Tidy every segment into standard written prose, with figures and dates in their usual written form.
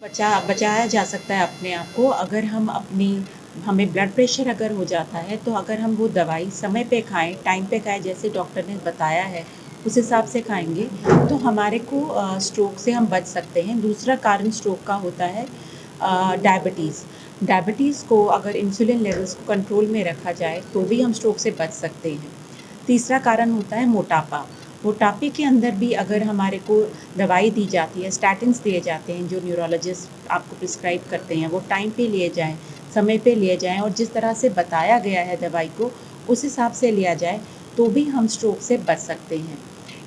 बचाया जा सकता है अपने आप को अगर हम अपनी हमें ब्लड प्रेशर अगर हो जाता है तो अगर हम वो दवाई समय पे खाएं, टाइम पे खाएं, जैसे डॉक्टर ने बताया है उस हिसाब से खाएंगे तो हमारे को स्ट्रोक से हम बच सकते हैं। दूसरा कारण स्ट्रोक का होता है डायबिटीज़। डायबिटीज़ को अगर इंसुलिन लेवल्स को कंट्रोल में रखा जाए तो भी हम स्ट्रोक से बच सकते हैं। तीसरा कारण होता है मोटापा। मोटापे के अंदर भी अगर हमारे को दवाई दी जाती है, स्टैटिन्स दिए जाते हैं जो न्यूरोलॉजिस्ट आपको प्रिस्क्राइब करते हैं, वो टाइम पे लिए जाएँ, समय पे लिए जाएँ और जिस तरह से बताया गया है दवाई को उस हिसाब से लिया जाए तो भी हम स्ट्रोक से बच सकते हैं।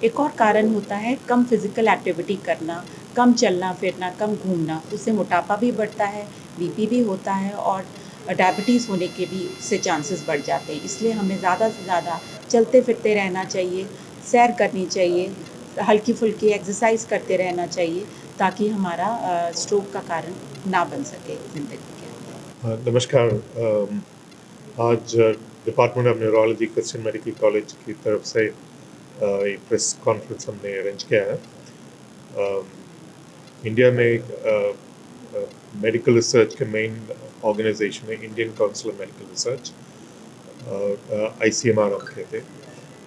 एक और कारण होता है कम फिज़िकल एक्टिविटी करना, कम चलना फिरना, कम घूमना, उससे मोटापा भी बढ़ता है, बीपी भी होता है और डायबिटीज़ होने के भी उससे चांसेस बढ़ जाते हैं। इसलिए हमें ज़्यादा से ज़्यादा चलते फिरते रहना चाहिए, सैर करनी चाहिए, हल्की फुल्की एक्सरसाइज करते रहना चाहिए ताकि हमारा स्ट्रोक का कारण ना बन सके ज़िंदगी के अंदर। नमस्कार। आज department of neurology Christian medical college की तरफ से एक प्रेस कॉन्फ्रेंस हमने अरेंज किया है। इंडिया में मेडिकल रिसर्च के मेन ऑर्गेनाइजेशन है Indian council of medical research, ICMR हम कहते हैं।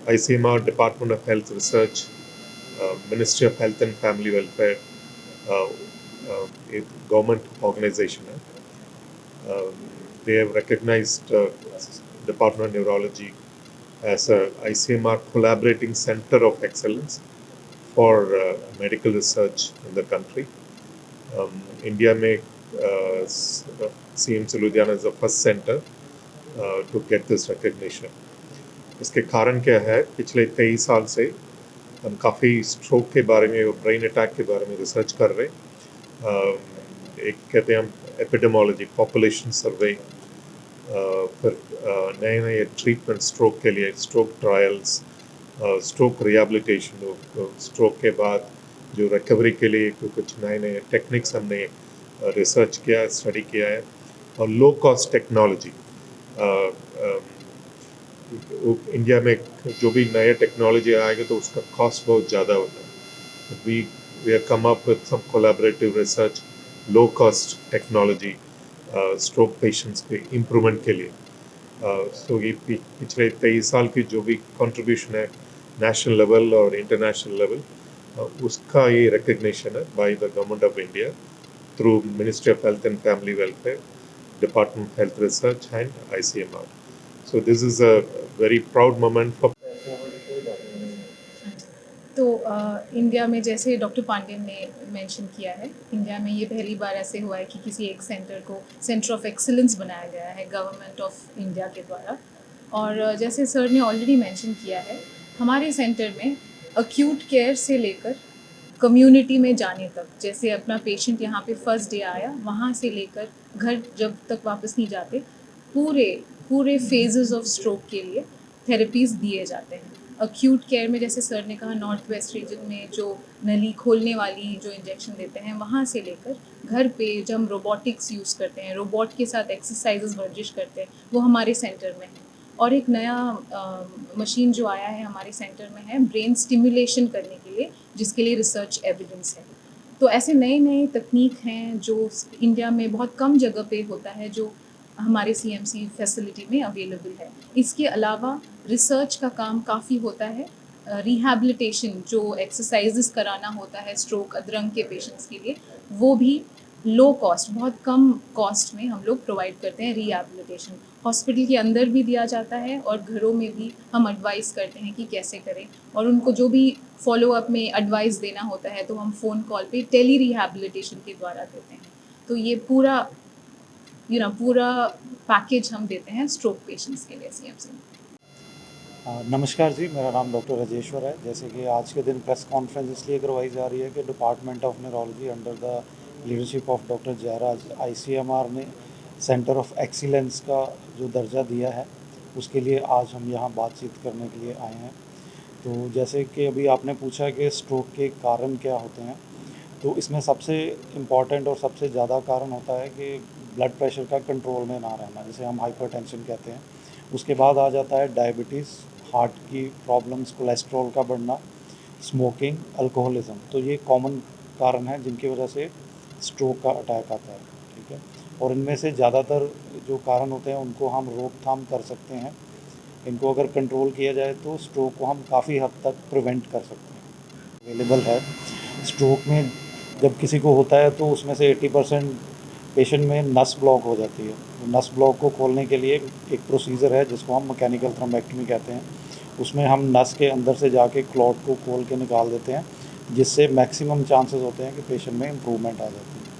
ICMR department of health research, ministry of health and family welfare एक गवर्नमेंट ऑर्गेनाइजेशन है। They have recognized Department of Neurology as a ICMR collaborating center of excellence for medical research in the country. India में CMC Ludhiana is the first center to get this recognition. इसके कारण क्या है, पिछले 23 साल से हम काफ़ी स्ट्रोक के बारे में और ब्रेन अटैक के बारे में रिसर्च कर रहे हैं। एक कहते हैं हम एपिडेमोलॉजी, पॉपुलेशन सर्वे, फिर नए नए ट्रीटमेंट स्ट्रोक के लिए, stroke trials, stroke rehabilitation, stroke के बाद जो रिकवरी के लिए कुछ नए नए टेक्निक्स हमने रिसर्च किया है, स्टडी किया है। और लो कॉस्ट टेक्नोलॉजी, इंडिया में जो भी नया टेक्नोलॉजी आएगा तो उसका कॉस्ट बहुत ज़्यादा होता है। We have come up with some collaborative research, low cost technology, stroke patients के इम्प्रूवमेंट के लिए। सो ये पिछले 23 साल की जो भी कंट्रीब्यूशन है नेशनल लेवल और इंटरनेशनल लेवल, उसका ये रिकग्निशन है by the government of India through ministry of health and family welfare, department of health research and ICMR. So this is a very proud moment for तो India में जैसे doctor Pandian ने mention किया है, India में ये पहली बार ऐसे हुआ है कि किसी एक सेंटर को सेंटर ऑफ एक्सीलेंस बनाया गया है गवर्नमेंट ऑफ इंडिया के द्वारा। और जैसे सर ने ऑलरेडी मेंशन किया है, हमारे सेंटर में अक्यूट केयर से लेकर कम्युनिटी में जाने तक, जैसे अपना पेशेंट यहाँ पे फर्स्ट डे आया, वहाँ से लेकर घर जब तक वापस नहीं जाते, पूरे पूरे फेजेस ऑफ स्ट्रोक के लिए थेरेपीज़ दिए जाते हैं। अक्यूट केयर में जैसे सर ने कहा, नॉर्थ वेस्ट रीजन में जो नली खोलने वाली जो इंजेक्शन देते हैं, वहाँ से लेकर घर पे जब हम रोबोटिक्स यूज़ करते हैं, रोबोट के साथ एक्सरसाइजेस वर्जिश करते हैं, वो हमारे सेंटर में है। और एक नया मशीन जो आया है हमारे सेंटर में है ब्रेन स्टिमुलेशन करने के लिए, जिसके लिए रिसर्च एविडेंस है। तो ऐसे नए नए तकनीक हैं जो इंडिया में बहुत कम जगह पे होता है, जो हमारे CMC फैसिलिटी में अवेलेबल है। इसके अलावा रिसर्च का काम काफ़ी होता है, रिहैबिलिटेशन जो एक्सरसाइजेस कराना होता है स्ट्रोक अधरंग के पेशेंट्स के लिए, वो भी लो कॉस्ट, बहुत कम कॉस्ट में हम लोग प्रोवाइड करते हैं रिहैबिलिटेशन। हॉस्पिटल के अंदर भी दिया जाता है और घरों में भी हम एडवाइस करते हैं कि कैसे करें, और उनको जो भी फॉलोअप में एडवाइस देना होता है तो हम फ़ोन कॉल पे टेली रिहैबिलिटेशन के द्वारा देते हैं। तो ये पूरा पूरा पैकेज हम देते हैं स्ट्रोक पेशेंट्स के लिए CMC में। नमस्कार जी, मेरा नाम डॉक्टर राजेश्वर है। जैसे कि आज के दिन प्रेस कॉन्फ्रेंस इसलिए करवाई जा रही है कि department of neurology under the leadership of doctor Jayraj, ICMR ने सेंटर ऑफ एक्सीलेंस का जो दर्जा दिया है, उसके लिए आज हम यहाँ बातचीत करने के लिए आए हैं। तो जैसे कि अभी आपने पूछा कि स्ट्रोक के कारण क्या होते हैं, तो इसमें सबसे इम्पॉर्टेंट और सबसे ज़्यादा कारण होता है कि ब्लड प्रेशर का कंट्रोल में ना रहना, जिसे हम हाइपरटेंशन कहते हैं। उसके बाद आ जाता है डायबिटीज़, हार्ट की प्रॉब्लम्स, कोलेस्ट्रॉल का बढ़ना, स्मोकिंग, अल्कोहलिज्म। तो ये कॉमन कारण हैं जिनकी वजह से स्ट्रोक का अटैक आता है, ठीक है। और इनमें से ज़्यादातर जो कारण होते हैं उनको हम रोकथाम कर सकते हैं। इनको अगर कंट्रोल किया जाए तो स्ट्रोक को हम काफ़ी हद तक प्रिवेंट कर सकते हैं। अवेलेबल है स्ट्रोक में, जब किसी को होता है तो उसमें से 80% पेशेंट में नस ब्लॉक हो जाती है। नस ब्लॉक को खोलने के लिए एक प्रोसीजर है जिसको हम मैकेनिकल थ्रोम्बेक्टमी कहते हैं। उसमें हम नस के अंदर से जाके क्लॉट को खोल के निकाल देते हैं, जिससे मैक्सिमम चांसेस होते हैं कि पेशेंट में इम्प्रूवमेंट आ जाती है।